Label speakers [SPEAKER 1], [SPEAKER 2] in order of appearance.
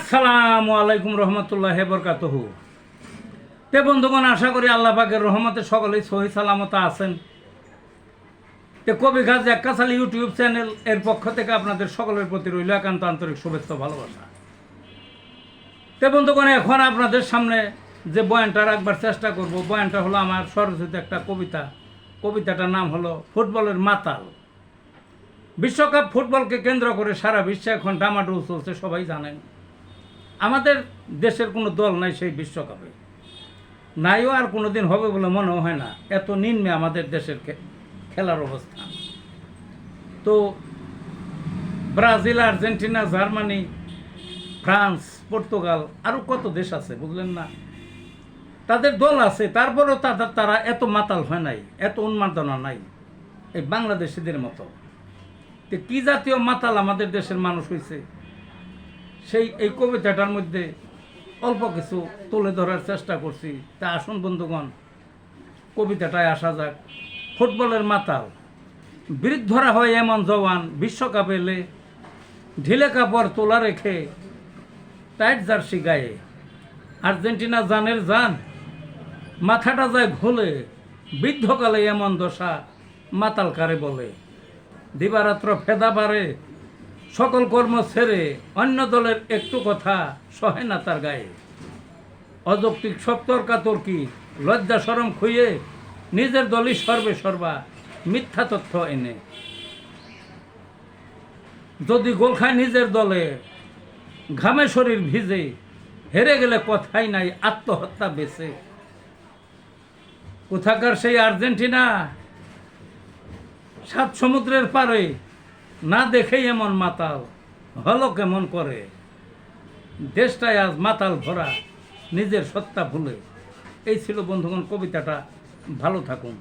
[SPEAKER 1] আসসালামু আলাইকুম রহমতুল্লাহ বরকাতুহু। তে বন্ধুগণ, আশা করি আল্লাহ পাকের রহমতে সকলেই সহি সালামত আছেন। তে কবি গাজী আক্কাস আলী ইউটিউব চ্যানেল এর পক্ষ থেকে আপনাদের সকলের প্রতি রইল একান্ত আন্তরিক শুভেচ্ছা ভালোবাসা। তে বন্ধুগণ, এখন আপনাদের সামনে যে বয়ানটা রাখবার চেষ্টা করব, বয়ানটা হলো আমার স্বরচিত একটা কবিতাটার নাম হলো ফুটবলের মাতাল। বিশ্বকাপ ফুটবলকে কেন্দ্র করে সারা বিশ্বে এখন ডামাডোল চলছে, সবাই জানেন। আমাদের দেশের কোনো দল নাই সেই বিশ্বকাপে, নাইও আর কোনো দিন হবে বলে মনে হয় না। এত নিম্নে আমাদের দেশের খেলার অবস্থা। তো Brazil, Argentina, Germany, France, Portugal, আরও কত দেশ আছে বুঝলেন না, তাদের দল আছে, তারপরেও তারা এত মাতাল হয় নাই, এত উন্মাদনা নাই এই বাংলাদেশিদের মতো। তো কী জাতীয় মাতাল আমাদের দেশের মানুষ হয়েছে, সেই এই কবিতাটার মধ্যে অল্প কিছু তুলে ধরার চেষ্টা করছি। তা আসুন বন্ধুগণ, কবিতাটায় আসা যাক। ফুটবলের মাতাল। বৃদ্ধরা হয় এমন জওয়ান, বিশ্বকাপ এলে ঢিলে কাপড় তোলা রেখে টাইট জার্সি গায়ে। আর্জেন্টিনা জানের জান, মাথাটা যায় ঘোলে, বৃদ্ধকালে এমন দশা মাতাল কারে বলে। দিবারাত্র ফেদা বাড়ে, সকল কর্ম ছেড়ে, অন্য দলের একটু কথা সহে না তার গায়ে। অযৌক্তিক সব তর্কাতর্কি, লজ্জা শরম খুইয়ে, নিজের দলই সর্বে সর্বা মিথ্যা তথ্য এনে। যদি গোল খায় নিজের দলে, ঘামে শরীর ভিজে, হেরে গেলে কথাই নাই আত্মহত্যা বেঁচে। কোথাকার সেই আর্জেন্টিনা, সাত সমুদ্রের পারে, না দেখেই এমন মাতাল হলো কেমন করে। দেশটায় আজ মাতাল ভরা, নিজের সত্তা ভুলে। এই ছিল বন্ধুগণ কবিতাটা। ভালো থাকুন।